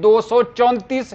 234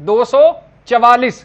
244।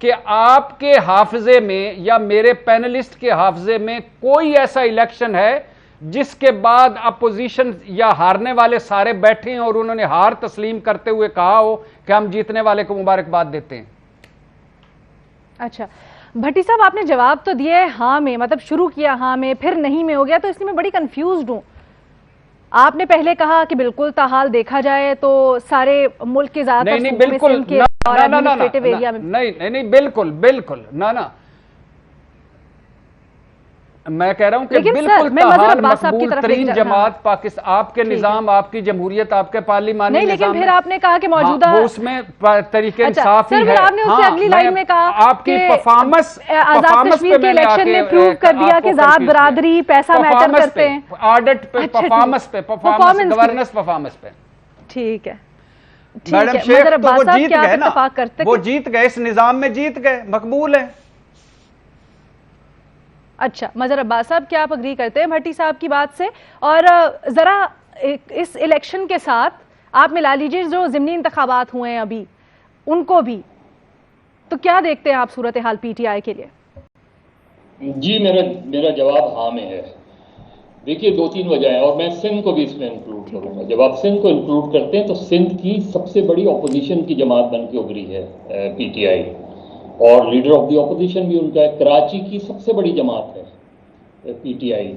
کہ آپ کے حافظے میں یا میرے پینلسٹ کے حافظے میں کوئی ایسا الیکشن ہے جس کے بعد اپوزیشن یا ہارنے والے سارے بیٹھے ہیں اور انہوں نے ہار تسلیم کرتے ہوئے کہا ہو کہ ہم جیتنے والے کو مبارکباد دیتے ہیں؟ اچھا بھٹی صاحب، آپ نے جواب تو دیا ہے ہاں میں، مطلب شروع کیا ہاں میں پھر نہیں میں ہو گیا، تو اس لیے میں بڑی کنفیوزڈ ہوں. آپ نے پہلے کہا کہ بالکل تاحال دیکھا جائے تو سارے ملک کے زیادہ تر صوبوں میں سندھ کے اور ایڈمنسٹریٹو ایریا میں نہیں بالکل نہ میں کہہ رہا ہوں کہ بالکل تاحال مقبول ترین جماعت پاکستان، آپ کے نظام، آپ کی جمہوریت، آپ کے پارلیمانی نہیں، لیکن پھر آپ نے کہا کہ موجودہ اس میں طریقہ انصاف ہی ہے. آپ نے اس سے اگلی لائن میں کہا آپ کی پرفارمنس آزاد کشمیر کے الیکشن نے پروو کر دیا کہ ذات برادری پیسہ میٹر کرتے ہیں، آڈٹ پہ، پرفارمنس پہ، گورننس پرفارمنس پہ. ٹھیک ہے میڈم شیخ تو وہ جیت گئے نا، وہ جیت گئے، اس نظام میں جیت گئے، مقبول ہے. اچھا مظہر عباس صاحب، کیا آپ اگری کرتے ہیں بھٹی صاحب کی بات سے؟ اور ذرا اس الیکشن کے ساتھ آپ ملا لیجئے جو ضمنی انتخابات ہوئے ہیں ابھی ان کو بھی، تو کیا دیکھتے ہیں آپ صورتحال پی ٹی آئی کے لیے؟ جی میرا جواب ہاں میں ہے. دیکھیے 2-3 وجہ ہیں اور میں سندھ کو بھی اس میں انکلوڈ کروں گا. جب آپ سندھ کو انکلوڈ کرتے ہیں تو سندھ کی سب سے بڑی اپوزیشن کی جماعت بن کے ابھری ہے پی ٹی آئی، اور لیڈر آف دی اپوزیشن بھی ان کا ہے. کراچی کی سب سے بڑی جماعت ہے پی ٹی آئی،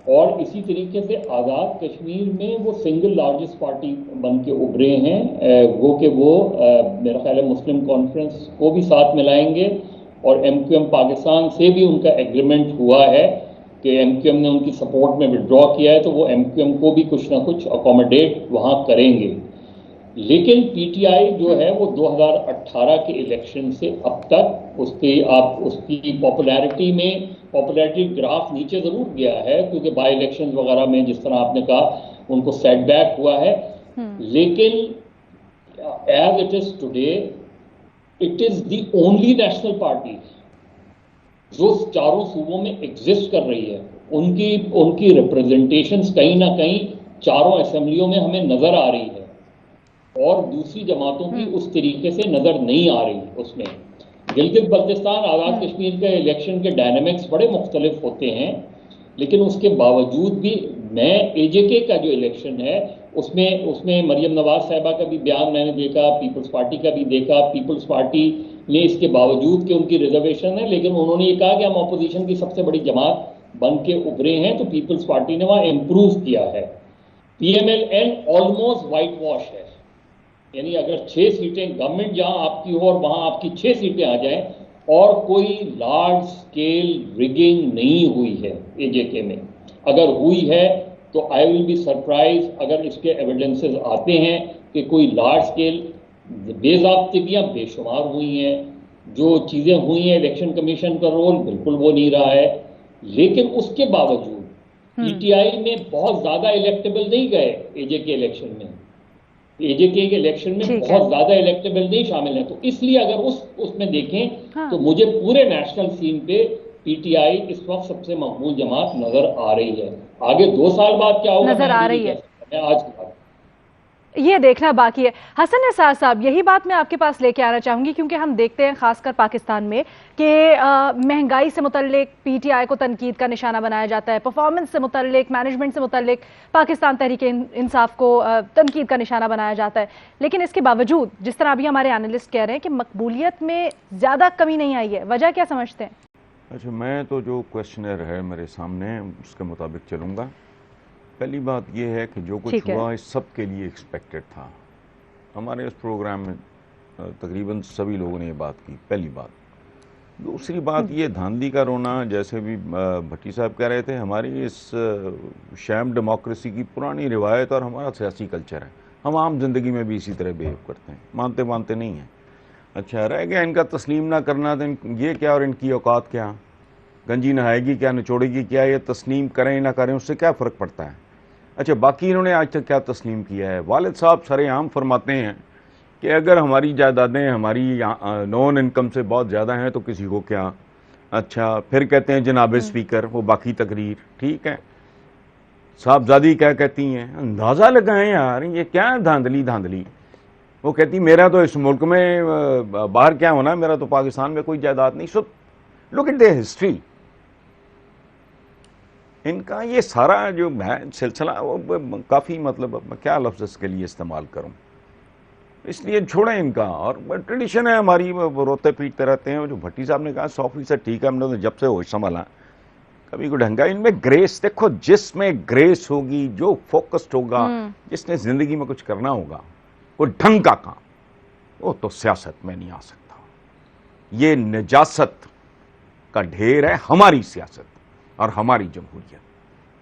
اور اسی طریقے سے آزاد کشمیر میں وہ سنگل لارجسٹ پارٹی بن کے ابھرے ہیں. وہ کہ وہ میرا خیال ہے مسلم کانفرنس کو بھی ساتھ ملائیں گے، اور ایم کیو ایم پاکستان سے بھی ان کا ایگریمنٹ ہوا ہے کہ ایم کیو ایم نے ان کی سپورٹ میں ودرا کیا ہے، تو وہ ایم کیو ایم کو بھی کچھ نہ کچھ اکوموڈیٹ وہاں کریں گے. لیکن پی ٹی آئی جو ہے وہ 2018 کے الیکشن سے اب تک اس کی پاپولیرٹی گراف نیچے ضرور گیا ہے، کیونکہ بائی الیکشن وغیرہ میں جس طرح آپ نے کہا ان کو سیٹ بیک ہوا ہے. لیکن as it is today it is the only national party جو چاروں صوبوں میں ایگزسٹ کر رہی ہے. ان کی ریپرزنٹیشنز کہیں نہ کہیں چاروں اسمبلیوں میں ہمیں نظر آ رہی ہے، اور دوسری جماعتوں کی اس طریقے سے نظر نہیں آ رہی. اس میں گلگت بلتستان آزاد کشمیر کے الیکشن کے ڈائنامکس بڑے مختلف ہوتے ہیں، لیکن اس کے باوجود بھی میں اے جے کے کا جو الیکشن ہے اس میں مریم نواز صاحبہ کا بھی بیان میں نے دیکھا، پیپلز پارٹی کا بھی دیکھا. پیپلز پارٹی نے اس کے باوجود کہ ان کی ریزرویشن ہے، لیکن انہوں نے یہ کہا کہ ہم اپوزیشن کی سب سے بڑی جماعت بن کے ابھرے ہیں، تو پیپلز پارٹی نے وہاں امپروو کیا ہے. P M L N almost whitewash ہے، یعنی اگر 6 سیٹیں گورنمنٹ جہاں آپ کی ہو اور وہاں آپ کی 6 سیٹیں آ جائیں، اور کوئی لارج سکیل ریگنگ نہیں ہوئی ہے اے جے کے میں. اگر ہوئی ہے تو آئی ول بی سرپرائز اگر اس کے ایویڈنسز آتے ہیں کہ کوئی لارج سکیل بے ضابطگیاں بے شمار ہوئی ہیں. جو چیزیں ہوئی ہیں الیکشن کمیشن کا رول بالکل وہ نہیں رہا ہے، لیکن اس کے باوجود پی ٹی آئی میں بہت زیادہ الیکٹیبل نہیں گئے. اے جے کے الیکشن میں بہت زیادہ الیکٹیبل نہیں شامل ہیں. تو اس لیے اگر اس میں دیکھیں تو مجھے پورے نیشنل سین پہ پی ٹی آئی اس وقت سب سے مقبول جماعت نظر آ رہی ہے. آگے 2 سال بعد کیا ہوگا نظر آ رہی ہے، آج کی بات یہ دیکھنا باقی ہے. حسن نثار صاحب، یہی بات میں آپ کے پاس لے کے آنا چاہوں گی، کیونکہ ہم دیکھتے ہیں خاص کر پاکستان میں کہ مہنگائی سے متعلق پی ٹی آئی کو تنقید کا نشانہ بنایا جاتا ہے، پرفارمنس سے متعلق، مینجمنٹ سے متعلق پاکستان تحریک انصاف کو تنقید کا نشانہ بنایا جاتا ہے. لیکن اس کے باوجود جس طرح ابھی ہمارے اینالسٹ کہہ رہے ہیں کہ مقبولیت میں زیادہ کمی نہیں آئی ہے، وجہ کیا سمجھتے ہیں؟ اچھا، میں تو جو کویشچنر ہے میرے سامنے اس کے مطابق چلوں گا. پہلی بات یہ ہے کہ جو کچھ ہوا اس سب کے لیے ایکسپیکٹڈ تھا. ہمارے اس پروگرام میں تقریباً سبھی لوگوں نے یہ بات کی، پہلی بات. دوسری بات یہ دھاندلی کا رونا، جیسے بھی بھٹی صاحب کہہ رہے تھے، ہماری اس شیم ڈیموکریسی کی پرانی روایت اور ہمارا سیاسی کلچر ہے. ہم عام زندگی میں بھی اسی طرح بیہیو کرتے ہیں، مانتے نہیں ہیں. اچھا رہ گیا ان کا تسلیم نہ کرنا، تو یہ کیا اور ان کی اوقات کیا؟ گنجی نہائے گی کیا، نچوڑے گی کیا؟ یہ تسلیم کریں نہ کریں اس سے کیا فرق پڑتا ہے؟ اچھا باقی انہوں نے آج تک کیا تسلیم کیا ہے؟ والد صاحب سر عام فرماتے ہیں کہ اگر ہماری جائیدادیں ہماری نون انکم سے بہت زیادہ ہیں تو کسی کو کیا. اچھا پھر کہتے ہیں جناب اسپیکر، وہ باقی تقریر ٹھیک ہے، صاحبزادی کیا کہتی ہیں؟ اندازہ لگائیں یار یہ کیا ہے دھاندلی. وہ کہتی میرا تو اس ملک میں باہر کیا ہونا، میرا تو پاکستان میں کوئی جائیداد نہیں. سو لک ایٹ دی ہسٹری. ان کا یہ سارا جو ہے سلسلہ کافی مطلب کیا لفظ اس کے لیے استعمال کروں، اس لیے چھوڑیں ان کا. اور ٹریڈیشن ہے ہماری، وہ روتے پیٹتے رہتے ہیں. جو بھٹی صاحب نے کہا 100% ٹھیک ہے، ہم نے تو جب سے ہوش سنبھالا کبھی کوئی ڈھنگا. ان میں گریس دیکھو، جس میں گریس ہوگی، جو فوکسڈ ہوگا، جس نے زندگی میں کچھ کرنا ہوگا، وہ ڈھنگ کا کام، وہ تو سیاست میں نہیں آ سکتا. یہ نجاست کا ڈھیر ہے ہماری سیاست اور ہماری جمہوریت.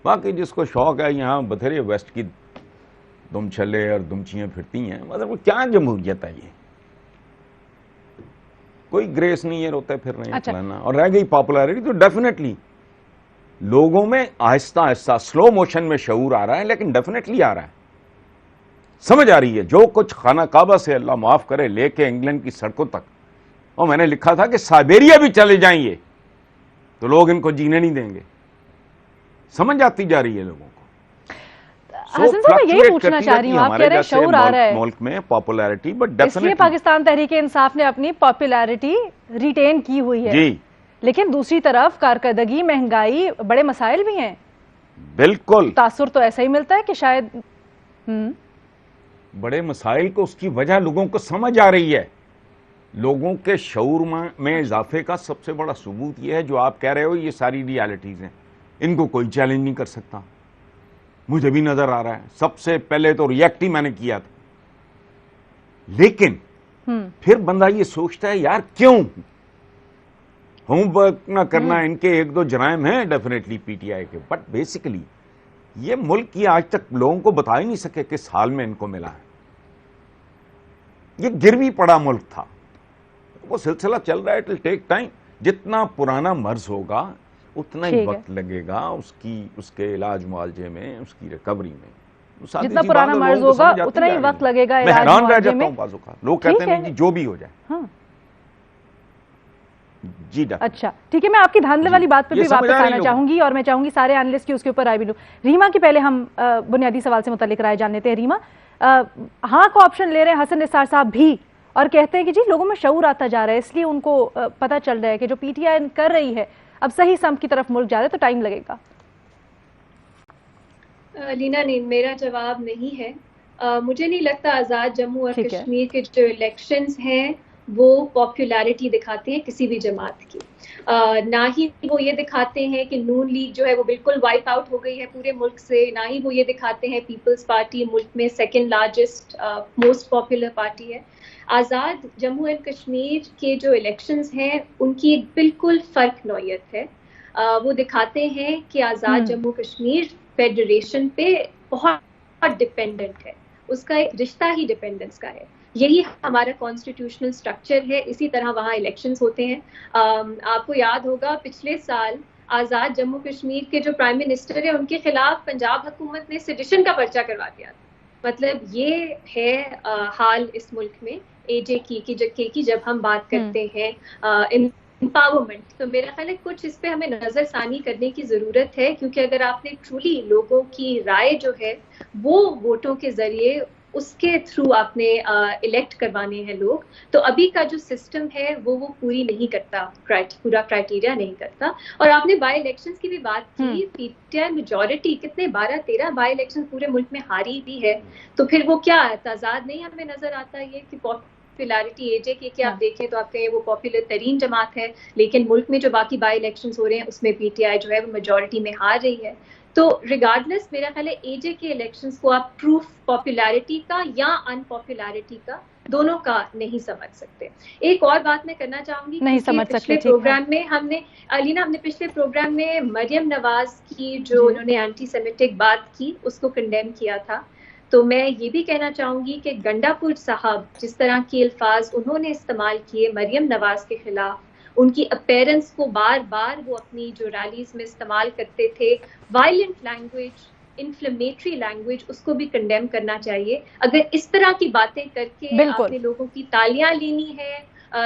باقی جس کو شوق ہے یہاں بتھیرے ویسٹ کی دم چھلے اور دمچیاں پھرتی ہیں، مطلب کیا جمہوریت ہے یہ؟ کوئی گریس نہیں ہے، روتے پھر رہے ہیں فلانا. اور رہ گئی پاپولیرٹی، تو ڈیفینیٹلی لوگوں میں آہستہ آہستہ سلو موشن میں شعور آ رہا ہے، لیکن ڈیفینیٹلی آ رہا ہے، سمجھ آ رہی ہے. جو کچھ خانہ کعبہ سے اللہ معاف کرے لے کے انگلینڈ کی سڑکوں تک، اور میں نے لکھا تھا کہ سائبیریا بھی چلے جائیں گے تو لوگ ان کو جینے نہیں دیں گے. سمجھ آتی جا رہی ہے لوگوں کو. حسن صاحب میں یہی پوچھنا چاہ رہی ہوں، آپ کہہ رہے ہیں شعور آ رہا ہے ملک میں پاپولیرٹی، بٹ اس لیے پاکستان تحریک انصاف نے اپنی پاپولیرٹی ریٹین کی ہوئی ہے جی، لیکن دوسری طرف کارکردگی، مہنگائی، بڑے مسائل بھی ہیں. بالکل تاثر تو ایسا ہی ملتا ہے کہ شاید بڑے مسائل کو اس کی وجہ لوگوں کو سمجھ آ رہی ہے. لوگوں کے شعور میں اضافے کا سب سے بڑا ثبوت یہ ہے جو آپ کہہ رہے ہو، یہ ساری ریالٹیز ہیں، ان کو کوئی چیلنج نہیں کر سکتا. مجھے بھی نظر آ رہا ہے. سب سے پہلے تو ریئیکٹ ہی میں نے کیا تھا، لیکن پھر بندہ یہ سوچتا ہے یار کیوں ہوم ورک نہ کرنا. ان کے ایک دو جرائم ہیں ڈیفینیٹلی پی ٹی آئی کے، بٹ بیسیکلی یہ ملک کی آج تک لوگوں کو بتا ہی نہیں سکے کس حال میں ان کو ملا ہے. یہ گروی پڑا ملک تھا. وہ سلسلہ چل رہا ہے، اٹ ول ٹیک ٹائم. جتنا پرانا مرض ہوگا اتنا ہی وقت لگے گا اس کے علاج معالجے میں، اس کی ریکوری میں. جتنا پرانا مرض ہوگا اتنا ہی وقت لگے گا. میں حیران رہ جاتا ہوں بعض اوقات، لوگ کہتے ہیں جی جو بھی ہو جائے. جی اچھا ٹھیک ہے، میں آپ کی دھاندلے والی بات پہ بھی واپس آنا چاہوں گی، اور میں چاہوں گی سارے اینالسٹ کی اس کے اوپر رائے بھی لوں. ریما کی پہلے ہم بنیادی سوال سے متعلق رائے جان لیتے ہیں. ریما، ہاں کو آپشن لے رہے ہیں حسن نثار صاحب بھی، اور کہتے ہیں کہ جی لوگوں میں شعور آتا جا رہا ہے، اس لیے ان کو پتہ چل رہا ہے کہ جو پی ٹی آئی کر رہی ہے اب صحیح سمت کی طرف ملک جا رہا ہے، تو ٹائم لگے گا. لینا نہیں، میرا جواب نہیں ہے. مجھے نہیں لگتا آزاد جموں اور کشمیر کے جو الیکشنز ہیں وہ پاپولیرٹی دکھاتے ہیں کسی بھی جماعت کی. نہ ہی وہ یہ دکھاتے ہیں کہ نون لیگ جو ہے وہ بالکل وائپ آؤٹ ہو گئی ہے پورے ملک سے، نہ ہی وہ یہ دکھاتے ہیں پیپلز پارٹی ملک میں second largest most popular party ہے. آزاد جموں اینڈ کشمیر کے جو الیکشنز ہیں ان کی ایک بالکل فرق نوعیت ہے. وہ دکھاتے ہیں کہ آزاد جموں کشمیر فیڈریشن پہ بہت ڈپینڈنٹ ہے، اس کا ایک رشتہ ہی ڈپینڈنس کا ہے. یہی ہمارا کانسٹیٹیوشنل سٹرکچر ہے، اسی طرح وہاں الیکشنز ہوتے ہیں. آپ کو یاد ہوگا پچھلے سال آزاد جموں کشمیر کے جو پرائم منسٹر ہیں ان کے خلاف پنجاب حکومت نے سیڈیشن کا پرچہ کروا دیا تھا. مطلب یہ ہے حال اس ملک میں اے جے کی جب ہم بات کرتے ہیں امپاورمنٹ. تو میرا خیال ہے کچھ اس پہ ہمیں نظر ثانی کرنے کی ضرورت ہے، کیونکہ اگر آپ نے ٹرولی لوگوں کی رائے جو ہے وہ ووٹوں کے ذریعے اس کے تھرو آپ نے الیکٹ کروانے ہیں لوگ، تو ابھی کا جو سسٹم ہے وہ پوری نہیں کرتا، پورا کرائٹیریا نہیں کرتا. اور آپ نے بائی الیکشنز کی بھی بات کی، پی ٹی آئی میجورٹی کتنے 12-13 بائی الیکشن پورے ملک میں ہاری بھی ہے. تو پھر وہ کیا تضاد نہیں ہمیں نظر آتا یہ کہ پاپولیرٹی اے جے کی آپ دیکھیں تو آپ کہیں وہ پاپولر ترین جماعت ہے، لیکن ملک میں جو باقی بائی الیکشنز ہو رہے ہیں اس میں پی ٹی آئی جو ہے وہ میجورٹی میں ہار رہی ہے. تو ریگارڈلیس میرا خیال ہے اے جے کے الیکشنز کو آپ پروف پاپولیرٹی کا یا ان پاپولیرٹی کا دونوں کا نہیں سمجھ سکتے. ایک اور بات میں کرنا چاہوں گی کہ پچھلے پروگرام میں ہم نے پچھلے پروگرام میں مریم نواز کی جو انہوں نے اینٹی سیمیٹک بات کی اس کو کنڈیم کیا تھا. تو میں یہ بھی کہنا چاہوں گی کہ گنڈا پور صاحب جس طرح کے الفاظ انہوں نے استعمال کیے مریم نواز کے خلاف، ان کی اپیرنس کو بار بار وہ اپنی جو ریلیز میں استعمال کرتے تھے، وائلنٹ لینگویج، انفلیمیٹری لینگویج، اس کو بھی کنڈیم کرنا چاہیے. اگر اس طرح کی باتیں کر کے آپ نے لوگوں کی تالیاں لینی ہے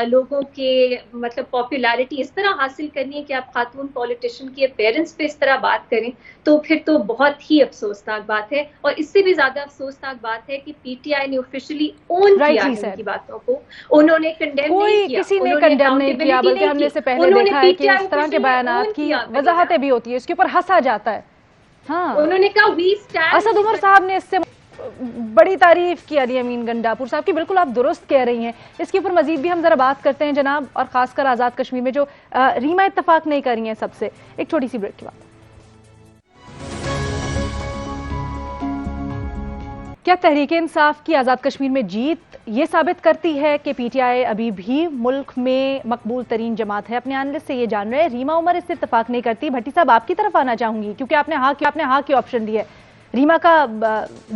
لوگوں کے مطلب پاپولیرٹی اس طرح حاصل کرنی ہے کہ آپ خاتون پولیٹیشین کے پیرنٹس پہ اس طرح بات کریں تو پھر تو بہت ہی افسوسناک بات ہے. اور اس سے بھی زیادہ افسوسناک بات ہے کہ پی ٹی آئی نے آفیشلی اون کیا ہے ان کی باتوں کو, انہوں نے کنڈیم نہیں کیا, کسی نے کنڈیم نہیں کیا, بلکہ ہم نے اس سے پہلے دیکھا ہے کہ اس طرح کے بیانات کی وضاحتیں بھی ہوتی ہے, اس کے اوپر ہنسا جاتا ہے. ہاں, انہوں نے کہا وی اسٹینڈ. اسد عمر صاحب نے اس سے بڑی تعریف کی علی امین گنڈاپور صاحب کی. بالکل آپ درست کہہ رہی ہیں. اس کے اوپر مزید بھی ہم ذرا بات کرتے ہیں جناب, اور خاص کر آزاد کشمیر میں جو ریما اتفاق نہیں کر رہی ہیں سب سے. ایک چھوٹی سی بریک کے بعد. کیا تحریک انصاف کی آزاد کشمیر میں جیت یہ ثابت کرتی ہے کہ پی ٹی آئی ابھی بھی ملک میں مقبول ترین جماعت ہے؟ اپنے اینالسٹ سے یہ جان رہے ہیں. ریما عمر اس سے اتفاق نہیں کرتی. بھٹی صاحب آپ کی طرف آنا چاہوں گی کیونکہ آپ نے ہاں کی آپشن دی ہے. ریما کا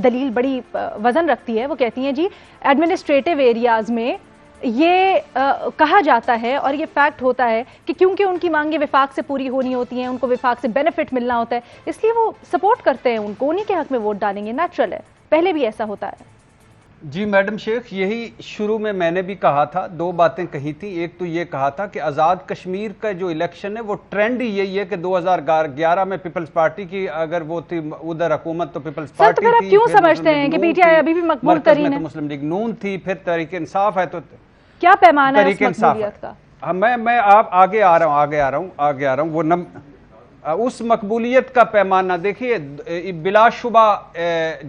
دلیل بڑی وزن رکھتی ہے. وہ کہتی ہیں جی ایڈمنسٹریٹو ایریاز میں یہ کہا جاتا ہے اور یہ فیکٹ ہوتا ہے کہ کیونکہ ان کی مانگیں وفاق سے پوری ہونی ہوتی ہیں, ان کو وفاق سے بینیفٹ ملنا ہوتا ہے, اس لیے وہ سپورٹ کرتے ہیں ان کو, انہی کے حق میں ووٹ ڈالیں گے. نیچرل ہے, پہلے بھی ایسا ہوتا ہے. جی میڈم شیخ, یہی شروع میں نے بھی کہا تھا. دو باتیں کہی تھی. ایک تو یہ کہا تھا کہ آزاد کشمیر کا جو الیکشن ہے وہ ٹرینڈ ہی یہی ہے کہ 2011 میں پیپلز پارٹی کی اگر وہ تھی ادھر حکومت تو پیپلز پارٹی تھی. سر تو پھر آپ کیوں سمجھتے ہیں کہ پی ٹی آئی ابھی بھی مقبول ترین ہے؟ مسلم لیگ نون تھی, پھر تحریک انصاف ہے. تو کیا پیمانہ ہے اس مقبولیت کا؟ میں آپ آگے آ رہا ہوں. وہ اس مقبولیت کا پیمانہ دیکھیے, بلا شبہ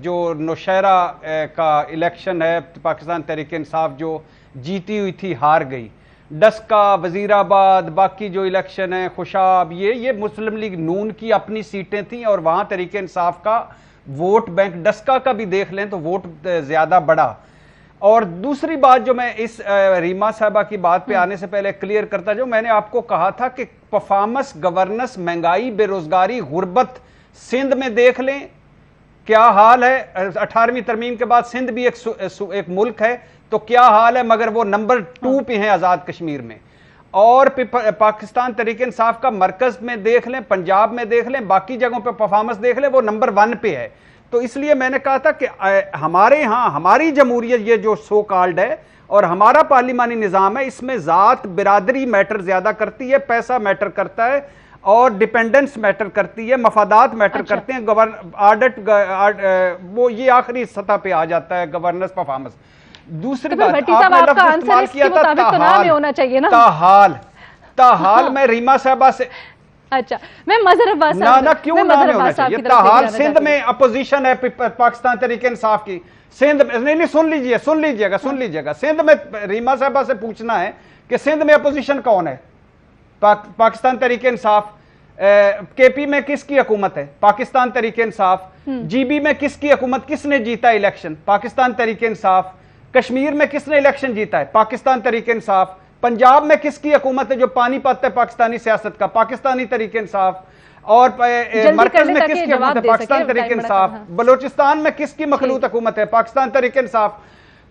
جو نوشہرہ کا الیکشن ہے, پاکستان تحریک انصاف جو جیتی ہوئی تھی ہار گئی. ڈسکا, وزیر آباد, باقی جو الیکشن ہے, خوشاب, یہ مسلم لیگ نون کی اپنی سیٹیں تھیں اور وہاں تحریک انصاف کا ووٹ بینک, ڈسکا کا بھی دیکھ لیں تو ووٹ زیادہ بڑا. اور دوسری بات جو میں اس ریما صاحبہ کی بات پہ آنے سے پہلے کلیئر کرتا جو, میں نے آپ کو کہا تھا کہ پرفارمنس, گورننس, مہنگائی, بے روزگاری, غربت, سندھ میں دیکھ لیں کیا حال ہے. 18ویں ترمیم کے بعد سندھ بھی ایک ملک ہے تو کیا حال ہے, مگر وہ نمبر 2 پہ ہیں آزاد کشمیر میں. اور پاکستان تحریک انصاف کا مرکز میں دیکھ لیں, پنجاب میں دیکھ لیں, باقی جگہوں پہ پرفارمنس دیکھ لیں, وہ نمبر 1 پہ ہے. تو اس لیے میں نے کہا تھا کہ ہمارے ہاں ہماری جمہوریت یہ جو سو کالڈ ہے اور ہمارا پارلیمانی نظام ہے, اس میں ذات برادری میٹر زیادہ کرتی ہے, پیسہ میٹر کرتا ہے, اور ڈیپینڈنس میٹر کرتی ہے, مفادات میٹر کرتے ہیں. آڈٹ وہ یہ آخری سطح پہ آ جاتا ہے گورننس پرفارمنس. دوسری بات آپ نے لفظ استعمال کیا تھا تاحال. میں ریما صاحبہ سے اچھا میں مظہر عباس نہ کیوں نہ ہونا چاہیے. تاحال سندھ میں اپوزیشن ہے پاکستان تحریک انصاف کی. سندھ میں نہیں, سن لیجئے گا. سندھ میں ریما صاحبہ سے پوچھنا ہے کہ سندھ میں اپوزیشن کون ہے؟ پاکستان تحریک انصاف. کے پی میں کس کی حکومت ہے؟ پاکستان تحریک انصاف. جی بی میں کس کی حکومت, کس نے جیتا الیکشن؟ پاکستان تحریک انصاف. کشمیر میں کس نے الیکشن جیتا ہے؟ پاکستان تحریک انصاف. پنجاب میں کس کی حکومت ہے جو پانی پاتا ہے پاکستانی سیاست کا؟ پاکستانی تحریک انصاف. اور مرکز میں کس کی حکومت ہے؟ پاکستان تحریک انصاف. بلوچستان میں کس کی مخلوط حکومت ہے؟ پاکستان تحریک انصاف.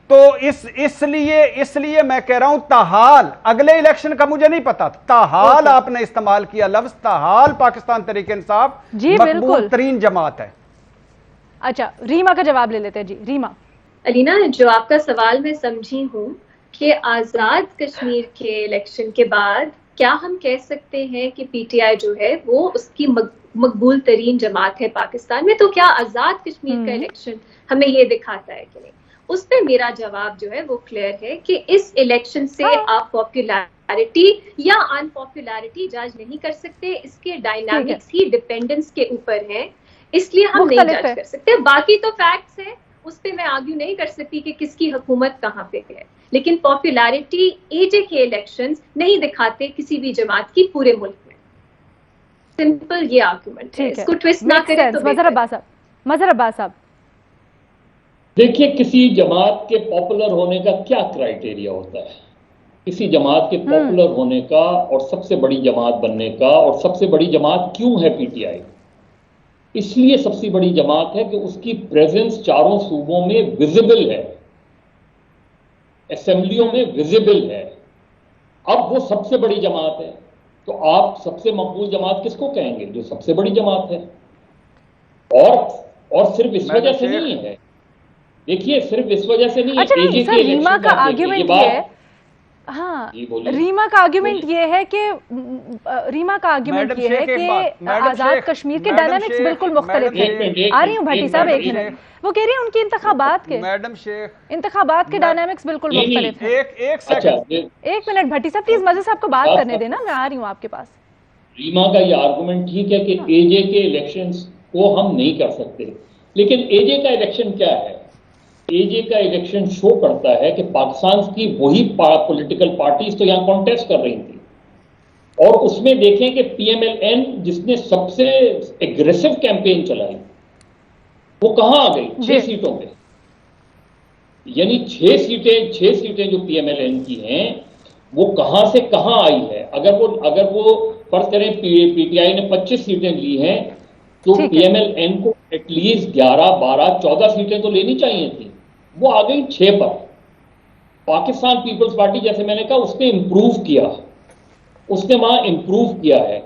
تو اس لیے میں کہہ رہا ہوں تاحال, اگلے الیکشن کا مجھے نہیں پتا, تاحال آپ نے استعمال کیا لفظ. تاحال پاکستان تحریک انصاف مقبول ترین جماعت ہے. اچھا ریما کا جواب لے لیتے ہیں. جی ریما. علینا, جو آپ کا سوال میں سمجھی ہوں کہ آزاد کشمیر کے الیکشن کے بعد کیا ہم کہہ سکتے ہیں کہ پی ٹی آئی جو ہے وہ اس کی مقبول ترین جماعت ہے پاکستان میں, تو کیا آزاد کشمیر کا الیکشن ہمیں یہ دکھاتا ہے کہ نہیں؟ اس پہ میرا جواب جو ہے وہ کلیئر ہے کہ اس الیکشن سے آپ پاپولیرٹی یا ان پاپولیرٹی جج نہیں کر سکتے. اس کے ڈائنامکس ہی ڈیپینڈنس کے اوپر ہیں, اس لیے ہم نہیں جج کر سکتے. باقی تو فیکٹس ہیں, اس پہ میں آرگیو نہیں کر سکتی کہ کس کی حکومت کہاں پہ ہے, لیکن پاپولیرٹی اے جے کے الیکشنز نہیں دکھاتے کسی بھی جماعت کی پورے ملک میں. سمپل یہ آرگیومنٹ ہے, اس کو ٹویسٹ نہ کریں. تو مظہر عباس صاحب دیکھیے, کسی جماعت کے پاپولر ہونے کا کیا کرائیٹیریا ہوتا ہے؟ کسی جماعت کے پاپولر ہونے کا اور سب سے بڑی جماعت بننے کا, اور سب سے بڑی جماعت کیوں ہے پی ٹی آئی؟ اس لیے سب سے بڑی جماعت ہے کہ اس کی پریزنس چاروں صوبوں میں ویزیبل ہے, اسمبلیوں میں ویزیبل ہے. اب وہ سب سے بڑی جماعت ہے, تو آپ سب سے مقبول جماعت کس کو کہیں گے؟ جو سب سے بڑی جماعت ہے. اور صرف اس وجہ سے نہیں ہے, دیکھیے صرف اس وجہ سے نہیں ہے. ریما کا آرگیومنٹ یہ ہے ہاں ریما کا آرگیومنٹ یہ ہے کہ آزاد کشمیر کے ڈائنامکس بالکل مختلف ہیں. آ رہی ہوں بھٹی صاحب ایک منٹ. وہ کہہ رہی ہیں ان کی انتخابات کے ڈائنامکس بالکل مختلف ہیں. ایک منٹ بھٹی صاحب پلیز مزے صاحب کو بات کرنے دینا, میں آ رہی ہوں آپ کے پاس. ریما کا یہ آرگومنٹ ٹھیک ہے کہ اے جے کے الیکشنز کو ہم نہیں کر سکتے, لیکن اے جے کا الیکشن کیا ہے؟ اے جے کا الیکشن شو کرتا ہے کہ پاکستان کی وہی پولیٹیکل پارٹیز تو یہاں کانٹیسٹ کر رہی تھی, اور اس میں دیکھیں کہ پی ایم ایل این جس نے سب سے ایگریسو کیمپین چلائی وہ کہاں آ گئی؟ 6 سیٹوں پہ. یعنی 6 سیٹیں جو پی ایم ایل این کی ہیں وہ کہاں سے کہاں آئی ہے. اگر وہ فرض کریں پی ٹی آئی نے 25 سیٹیں لی ہیں تو پی ایم ایل این کو ایٹ لیسٹ 11, 12, 14 سیٹیں تو لینی چاہیے تھی. وہ آ گئی 6 پر. پاکستان پیپلز پارٹی جیسے میں نے کہا اس نے امپروو کیا, اس نے وہاں امپروو کیا ہے.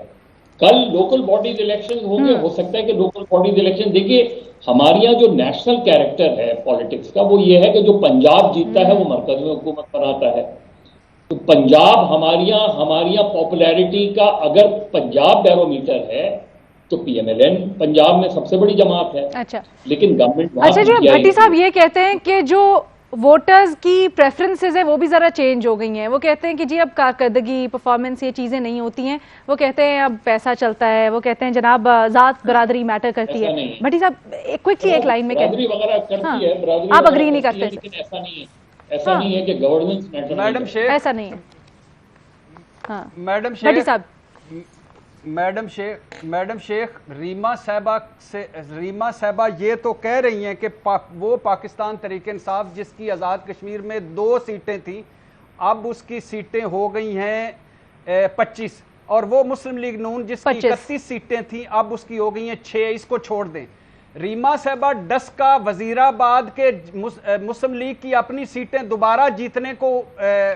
کل لوکل باڈیز الیکشن ہوں گے, ہو سکتا ہے کہ لوکل باڈیز الیکشن, دیکھیے ہمارے یہاں جو نیشنل کیریکٹر ہے پالیٹکس کا وہ یہ ہے کہ جو پنجاب جیتتا ہے وہ مرکز میں حکومت پر آتا ہے. تو پنجاب ہمارے یہاں پاپولیرٹی کا اگر پنجاب بیرومیٹر ہے تو P M L N Punjab میں سب سے بڑی جماعت ہے. اچھا, لیکن گورنمنٹ اچھا جی بھٹی صاحب یہ کہتے ہیں کہ جو ووٹرز کی پریفرنسز ہیں وہ بھی ذرا چینج ہو گئی ہیں. وہ کہتے ہیں کہ جی اب کارکردگی, پرفارمنس یہ چیزیں نہیں ہوتی ہیں. وہ کہتے ہیں اب پیسہ چلتا ہے. وہ کہتے ہیں جناب ذات برادری میٹر کرتی ہے. بھٹی صاحب کوئکلی ایک لائن میں برادری وغیرہ کرتی ہے, برادری آپ اگری نہیں کرتے, لیکن ایسا نہیں ہے کہ گورننس میٹر. میڈم شیخ ایسا نہیں ہے. ہاں میڈم بھٹی صاحب, میڈم شیخ ریما صاحبہ یہ تو کہہ رہی ہیں کہ وہ پاکستان تحریک انصاف جس کی آزاد کشمیر میں 2 سیٹیں تھیں اب اس کی سیٹیں ہو گئی ہیں 25, اور وہ مسلم لیگ نون جس کی 31 سیٹیں تھیں اب اس کی ہو گئی ہیں 6. اس کو چھوڑ دیں. ریما صاحبہ ڈسکا وزیرآباد کے مسلم لیگ کی اپنی سیٹیں دوبارہ جیتنے کو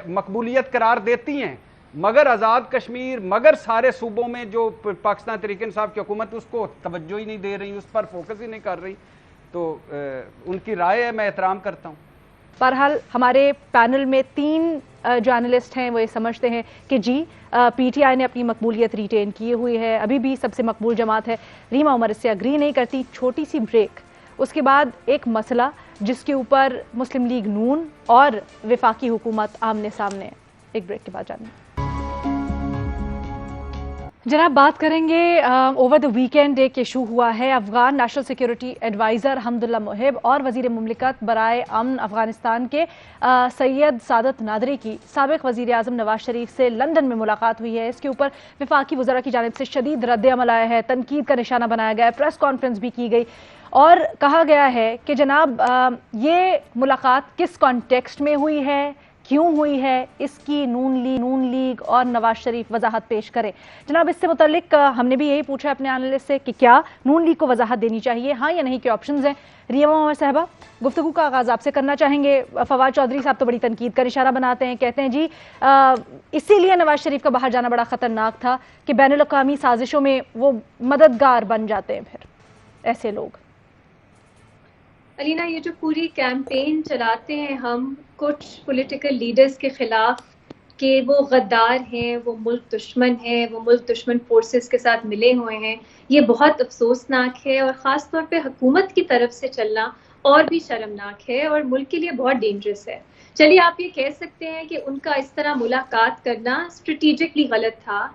مقبولیت قرار دیتی ہیں, مگر آزاد کشمیر, مگر سارے صوبوں میں جو پاکستان تحریک انصاف کی حکومت اس کو توجہ ہی نہیں دے رہی, اس پر فوکس ہی نہیں کر رہی. تو ان کی رائے ہے, میں احترام کرتا ہوں. بہرحال ہمارے پینل میں 3 جو اینالسٹ ہیں وہ یہ سمجھتے ہیں کہ جی پی ٹی آئی نے اپنی مقبولیت ریٹین کی ہوئی ہے, ابھی بھی سب سے مقبول جماعت ہے. ریما عمر اس سے اگری نہیں کرتی. چھوٹی سی بریک, اس کے بعد ایک مسئلہ جس کے اوپر مسلم لیگ نون اور وفاقی حکومت آمنے سامنے ہے. ایک بریک کے بعد جانیں. جناب بات کریں گے اوور دا ویکینڈ ایک ایشو ہوا ہے. Afghan national security adviser Hamdullah Mohib اور وزیر مملکت برائے امن افغانستان کے سید سعادت نادری کی سابق وزیر اعظم نواز شریف سے لندن میں ملاقات ہوئی ہے. اس کے اوپر وفاقی وزراء کی جانب سے شدید رد عمل آیا ہے, تنقید کا نشانہ بنایا گیا ہے, پریس کانفرنس بھی کی گئی اور کہا گیا ہے کہ جناب یہ ملاقات کس کانٹیکسٹ میں ہوئی ہے, کیوں ہوئی ہے, اس کی نون لیگ اور نواز شریف وضاحت پیش کرے. جناب اس سے متعلق ہم نے بھی یہی پوچھا اپنے اینالسٹ سے کہ کیا نون لیگ کو وضاحت دینی چاہیے, ہاں یا نہیں, کے آپشنز ہیں. ریما عمر صاحبہ, گفتگو کا آغاز آپ سے کرنا چاہیں گے. فواد چودھری صاحب تو بڑی تنقید کا اشارہ بناتے ہیں, کہتے ہیں جی اسی لیے نواز شریف کا باہر جانا بڑا خطرناک تھا کہ بین الاقوامی سازشوں میں وہ مددگار بن جاتے ہیں پھر ایسے لوگ. علینا, یہ جو پوری کیمپین چلاتے ہیں ہم کچھ پولیٹیکل لیڈرز کے خلاف کہ وہ غدار ہیں, وہ ملک دشمن ہیں, وہ ملک دشمن فورسز کے ساتھ ملے ہوئے ہیں, یہ بہت افسوسناک ہے اور خاص طور پہ حکومت کی طرف سے چلنا اور بھی شرمناک ہے اور ملک کے لیے بہت ڈینجرس ہے. چلیے آپ یہ کہہ سکتے ہیں کہ ان کا اس طرح ملاقات کرنا اسٹریٹجکلی غلط تھا,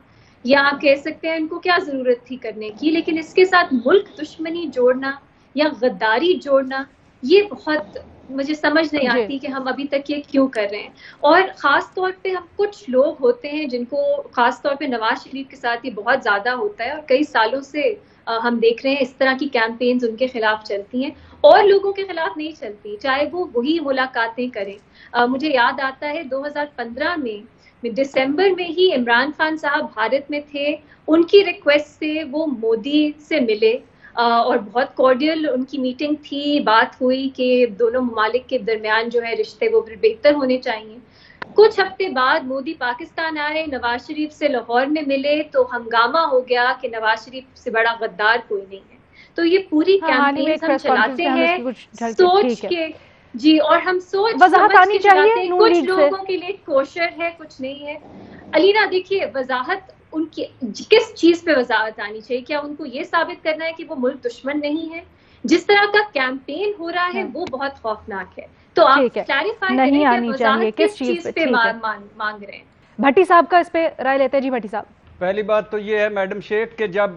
یا آپ کہہ سکتے ہیں ان کو کیا ضرورت تھی کرنے کی, لیکن اس کے ساتھ ملک دشمنی جوڑنا یا غداری جوڑنا یہ بہت مجھے سمجھ نہیں آتی کہ ہم ابھی تک یہ کیوں کر رہے ہیں. اور خاص طور پہ ہم کچھ لوگ ہوتے ہیں جن کو خاص طور پہ نواز شریف کے ساتھ یہ بہت زیادہ ہوتا ہے اور کئی سالوں سے ہم دیکھ رہے ہیں اس طرح کی کیمپینز ان کے خلاف چلتی ہیں اور لوگوں کے خلاف نہیں چلتی, چاہے وہ وہی ملاقاتیں کریں. مجھے یاد آتا ہے 2015 میں دسمبر میں ہی عمران خان صاحب بھارت میں تھے, ان کی ریکویسٹ سے وہ مودی سے ملے اور بہت کارڈیل ان کی میٹنگ تھی, بات ہوئی کہ دونوں ممالک کے درمیان جو ہے رشتے وہ بہتر ہونے چاہیے. کچھ ہفتے بعد مودی پاکستان آئے, نواز شریف سے لاہور میں ملے تو ہنگامہ ہو گیا کہ نواز شریف سے بڑا غدار کوئی نہیں ہے. تو یہ پوری کیمپین ہم چلاتے ہیں سوچ کے جی، اور ہم سوچ وضاحت آنی چاہیے نون کچھ لیگ سے. لوگوں کے لیے کوشر ہے، کچھ نہیں ہے. علینا دیکھیے، وضاحت ان کی کس چیز پہ وضاحت آنی چاہیے؟ کیا ان کو یہ ثابت کرنا ہے کہ وہ ملک دشمن نہیں ہے؟ جس طرح کا کیمپین ہو رہا ہے وہ بہت خوفناک ہے. تو آپ کلیریفائی کریں کہ وضاحت کس چیز پہ مانگ رہے ہیں. بھٹی صاحب کا اس پہ رائے لیتے ہیں. جی بھٹی صاحب. پہلی بات تو یہ ہے میڈم شیخ کہ جب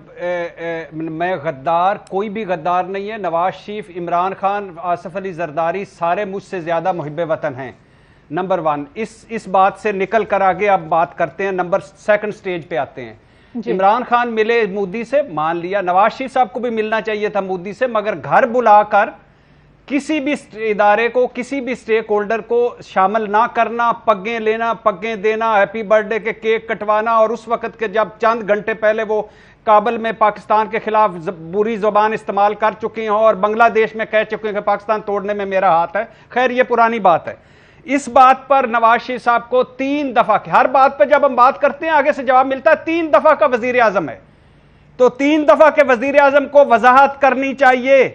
میں غدار، کوئی بھی غدار نہیں ہے. نواز شریف، عمران خان، آصف علی زرداری سارے مجھ سے زیادہ محب وطن ہیں. نمبر 1 اس بات سے نکل کر آگے اب بات کرتے ہیں. نمبر 2 سٹیج پہ آتے ہیں. عمران خان ملے مودی سے، مان لیا. نواز شریف صاحب کو بھی ملنا چاہیے تھا مودی سے، مگر گھر بلا کر کسی بھی ادارے کو، کسی بھی سٹیک ہولڈر کو شامل نہ کرنا، پگیں لینا، پگیں دینا، ہیپی برتھ ڈے کے کیک کٹوانا، اور اس وقت کے جب چند گھنٹے پہلے وہ کابل میں پاکستان کے خلاف بری زبان استعمال کر چکے ہیں اور بنگلہ دیش میں کہہ چکے ہیں کہ پاکستان توڑنے میں میرا ہاتھ ہے. خیر یہ پرانی بات ہے. اس بات پر نواز شریف صاحب کو 3 دفعہ، ہر بات پہ جب ہم بات کرتے ہیں آگے سے جواب ملتا ہے. 3 دفعہ کا وزیر اعظم ہے تو 3 دفعہ کے وزیر اعظم کو وضاحت کرنی چاہیے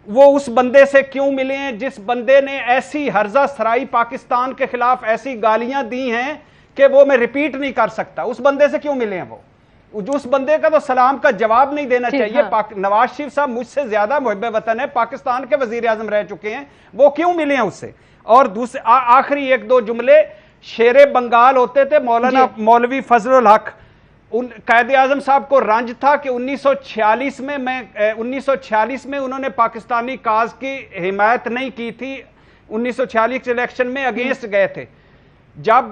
وہ اس بندے سے کیوں ملے ہیں جس بندے نے ایسی ہرزہ سرائی پاکستان کے خلاف ایسی گالیاں دی ہیں کہ وہ میں ریپیٹ نہیں کر سکتا. اس بندے سے کیوں ملے ہیں وہ؟ اس بندے کا تو سلام کا جواب نہیں دینا چاہیے. نواز شریف صاحب مجھ سے زیادہ محب وطن ہے، پاکستان کے وزیر اعظم رہ چکے ہیں، وہ کیوں ملے ہیں اس سے؟ اور دوسرے آخری 1-2 جملے. شیر بنگال ہوتے تھے مولانا مولوی فضل الحق، قائد اعظم صاحب کو رنج تھا کہ 1946 میں انہوں نے پاکستانی کاز کی حمایت نہیں کی تھی. 1946 الیکشن میں اگینسٹ گئے تھے. جب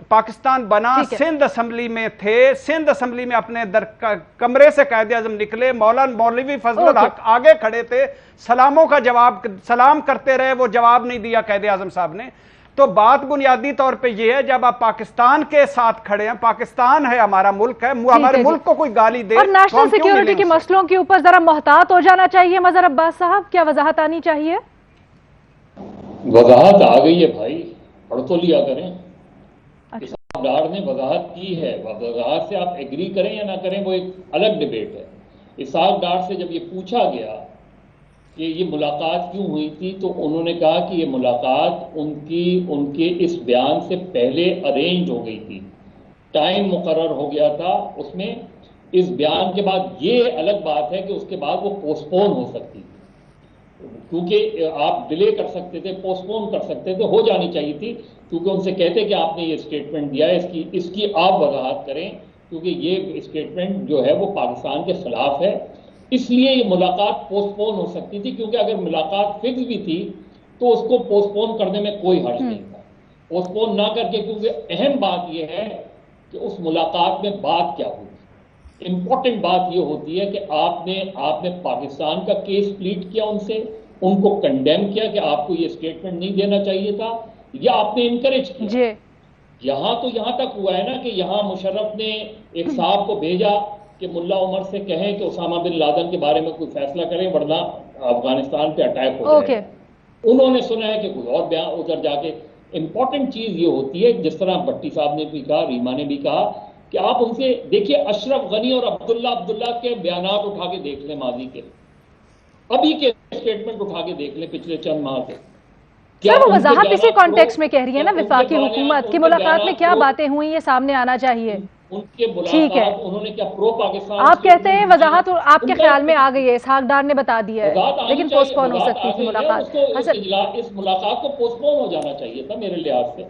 پاکستان بنا، سندھ اسمبلی میں تھے، سندھ اسمبلی میں اپنے کمرے سے قائد اعظم نکلے، مولانا مولوی فضل الحق آگے کھڑے تھے، سلاموں کا جواب سلام کرتے رہے، وہ جواب نہیں دیا قائد اعظم صاحب نے. تو بات بنیادی طور پہ یہ ہے جب آپ پاکستان کے ساتھ کھڑے ہیں، پاکستان ہے ہمارا ملک ہے، ہمارے ملک کو کوئی گالی دے. اور نیشنل سیکیورٹی کے مسئلوں کے اوپر ذرا محتاط ہو جانا چاہیے. مظہر عباس صاحب، کیا وضاحت آنی چاہیے؟ وضاحت آ گئی ہے بھائی، پڑھ تو لیا کریں. اسحاق ڈار نے وضاحت کی ہے، وضاحت سے آپ ایگری کریں یا نہ کریں وہ ایک الگ ڈیبیٹ ہے. اسحاق ڈار سے جب یہ پوچھا گیا کہ یہ ملاقات کیوں ہوئی تھی تو انہوں نے کہا کہ یہ ملاقات ان کے اس بیان سے پہلے ارینج ہو گئی تھی، ٹائم مقرر ہو گیا تھا اس میں. اس بیان کے بعد یہ الگ بات ہے کہ اس کے بعد وہ پوسٹ پون ہو سکتی تھی، کیونکہ آپ ڈیلے کر سکتے تھے، پوسٹ پون کر سکتے تھے، ہو جانی چاہیے تھی. کیونکہ ان سے کہتے کہ آپ نے یہ اسٹیٹمنٹ دیا ہے، اس کی آپ وضاحت کریں، کیونکہ یہ اسٹیٹمنٹ جو ہے وہ پاکستان کے خلاف ہے. اس لیے یہ ملاقات پوسٹ پون ہو سکتی تھی، کیونکہ اگر ملاقات فکس بھی تھی تو اس کو پوسٹ پون کرنے میں کوئی حرج نہیں تھا. پوسٹ پون نہ کر کے، کیونکہ اہم بات یہ ہے کہ اس ملاقات میں بات کیا ہوئی. امپورٹنٹ بات یہ ہوتی ہے کہ آپ نے پاکستان کا کیس پلیٹ کیا ان کو کنڈیم کیا کہ آپ کو یہ اسٹیٹمنٹ نہیں دینا چاہیے تھا، یا آپ نے انکریج کیا. یہاں تک ہوا ہے نا کہ یہاں مشرف نے ایک صاحب کو بھیجا کہ ملا عمر سے کہیں کہ اسامہ بن لادن کے بارے میں کوئی فیصلہ کریں ورنہ افغانستان پہ اٹیک ہو جائے. انہوں نے سنا ہے کہ کوئی اور بیان ادھر جا کے. امپورٹنٹ چیز یہ ہوتی ہے، جس طرح بھٹی صاحب نے بھی کہا، ریما نے بھی کہا، کہ آپ ان سے دیکھیے اشرف غنی اور عبداللہ کے بیانات اٹھا کے دیکھ لیں ماضی کے، ابھی کے اسٹیٹمنٹ اٹھا کے دیکھ لیں پچھلے چند ماہ کے. سر وہ وضاحت اسی کانٹیکسٹ میں کہہ رہی ہے نا، وفاقی حکومت کی ملاقات میں کیا باتیں ہوئی یہ سامنے آنا چاہیے. ٹھیک ہے، انہوں نے کیا پرو پاکستان آپ کہتے ہیں وضاحت آپ کے خیال میں آ گئی ہے، اسحاق ڈار نے بتا دیا ہے، لیکن پوسٹ پون ہو سکتی تھی ملاقات. اس ملاقات کو پوسٹ پون ہو جانا چاہیے تھا میرے لحاظ سے.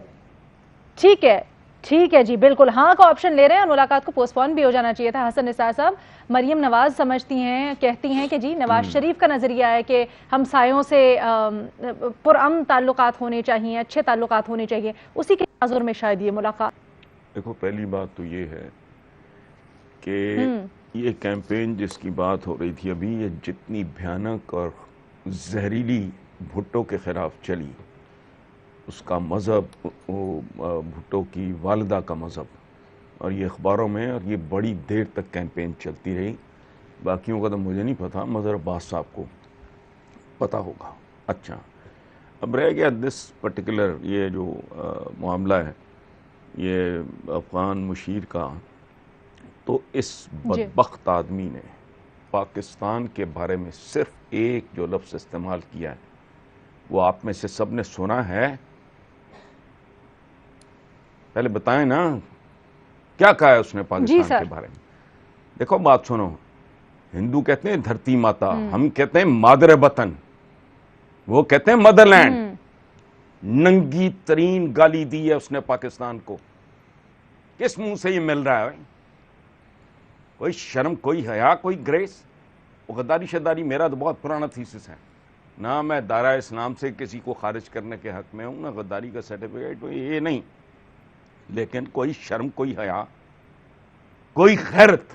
ٹھیک ہے جی، بالکل ہاں کا آپشن لے رہے ہیں، اور ملاقات کو پوسٹ پون بھی ہو جانا چاہیے تھا. حسن نثار صاحب، مریم نواز سمجھتی ہیں، کہتی ہیں کہ جی نواز شریف کا نظریہ ہے کہ ہمسایوں سے پرامن تعلقات ہونے چاہیے، اچھے تعلقات ہونے چاہیے، اسی کے تناظر میں شاید یہ ملاقات. دیکھو پہلی بات تو یہ ہے کہ یہ کیمپین جس کی بات ہو رہی تھی ابھی، یہ جتنی بھیانک اور زہریلی بھٹو کے خلاف چلی، اس کا مذہب، بھٹو کی والدہ کا مذہب، اور یہ اخباروں میں، اور یہ بڑی دیر تک کیمپین چلتی رہی. باقیوں کا تو مجھے نہیں پتا، مظہر عباس صاحب کو پتا ہوگا. اچھا، اب رہ گیا دس پرٹیکولر یہ جو معاملہ ہے یہ افغان مشیر کا، تو اس بدبخت آدمی نے پاکستان کے بارے میں صرف ایک جو لفظ استعمال کیا ہے وہ آپ میں سے سب نے سنا ہے؟ پہلے بتائیں نا کیا کہا ہے اس نے پاکستان کے بارے میں. دیکھو بات سنو، ہندو کہتے ہیں دھرتی ماتا، ہم کہتے ہیں مادر وطن، وہ کہتے ہیں مدر لینڈ. ننگی ترین گالی دی ہے اس نے پاکستان کو. کس منہ سے یہ مل رہا ہے؟ کوئی شرم، کوئی حیا، کوئی گریس؟ غداری شداری میرا تو بہت پرانا تھیسس ہے. نہ میں دائرہ اسلام سے کسی کو خارج کرنے کے حق میں ہوں، نہ غداری کا سرٹیفکیٹ، یہ نہیں. لیکن کوئی شرم، کوئی حیا، کوئی غیرت.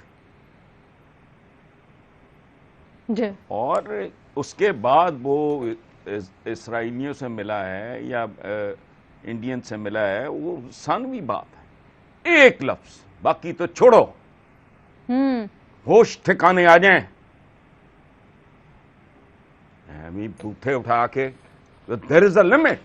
جی. اور اس کے بعد وہ اسرائیلیوں سے ملا ہے یا انڈین سے ملا ہے، وہ ثانوی بات ہے. ایک لفظ، باقی تو چھوڑو، ہوش ٹھکانے آ جائیں. بوٹھے اٹھا کے there is a limit.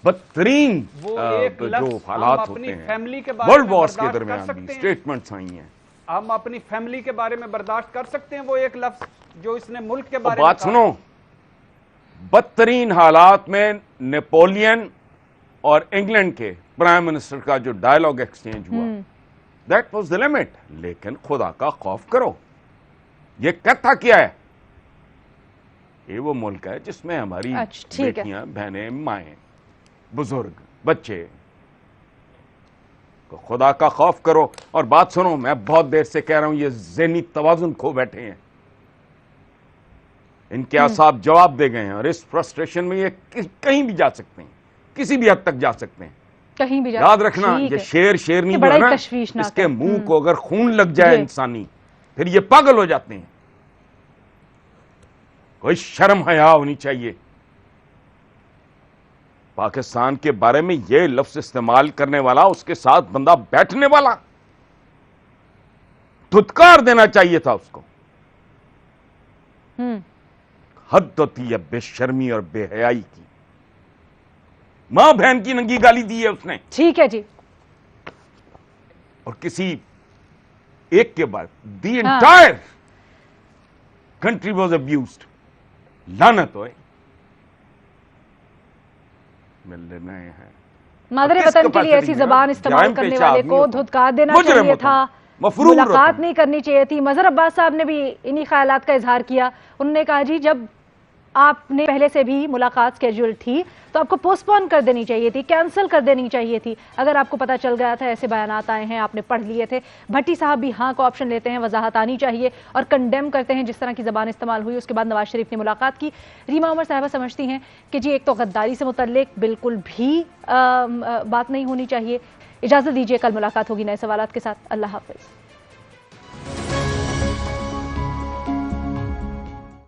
بدترین جو حالات ہوتے ہیں ورلڈ وارز کے درمیان بھی سٹیٹمنٹس آئی ہیں. ہم اپنی فیملی کے بارے میں برداشت کر سکتے ہیں وہ ایک لفظ جو اس نے ملک کے بارے میں بات سنو. بدترین حالات میں نیپولین اور انگلینڈ کے پرائم منسٹر کا جو ڈائلاگ ایکسچینج ہوا، دیٹ واز the limit. لیکن خدا کا خوف کرو، یہ کہتا کیا ہے؟ یہ وہ ملک ہے جس میں ہماری بیٹیاں، بہنیں، مائیں، بزرگ، بچے. خدا کا خوف کرو. اور بات سنو، میں بہت دیر سے کہہ رہا ہوں یہ ذہنی توازن کھو بیٹھے ہیں. ان کے اعصاب جواب دے گئے ہیں اور اس فرسٹریشن میں یہ کہیں بھی جا سکتے ہیں، کسی بھی حد تک جا سکتے ہیں. کہیں بھی یاد رکھنا، یہ شیرنی جو ہے نا، اس کے منہ کو اگر خون لگ جائے انسانی، پھر یہ پاگل ہو جاتے ہیں. کوئی شرم حیا ہونی چاہیے. پاکستان کے بارے میں یہ لفظ استعمال کرنے والا، اس کے ساتھ بندہ بیٹھنے والا، دھتکار دینا چاہیے تھا اس کو. حد ہوتی ہے بے شرمی اور بے حیائی کی. ماں بہن کی ننگی گالی دی ہے اس نے. ٹھیک ہے جی. اور کسی ایک کے بعد the entire country was abused. لعنت ہوئے. ملنے ہیں مادر وطن کے لیے ایسی زبان استعمال کرنے والے کو دھتکار دینا چاہیے تھا، ملاقات نہیں کرنی چاہیے تھی. مظہر عباس صاحب نے بھی انہی خیالات کا اظہار کیا. انہوں نے کہا جی جب آپ نے پہلے سے بھی ملاقات سکیجول تھی تو آپ کو پوسٹ پون کر دینی چاہیے تھی، کینسل کر دینی چاہیے تھی. اگر آپ کو پتا چل گیا تھا ایسے بیانات آئے ہیں، آپ نے پڑھ لیے تھے. بھٹی صاحب بھی ہاں کا آپشن لیتے ہیں، وضاحت آنی چاہیے، اور کنڈیم کرتے ہیں جس طرح کی زبان استعمال ہوئی. اس کے بعد نواز شریف نے ملاقات کی. ریما عمر صاحبہ سمجھتی ہیں کہ جی ایک تو غداری سے متعلق بالکل بھی بات نہیں ہونی چاہیے. اجازت دیجیے، کل ملاقات ہوگی نئے سوالات کے ساتھ. اللہ حافظ.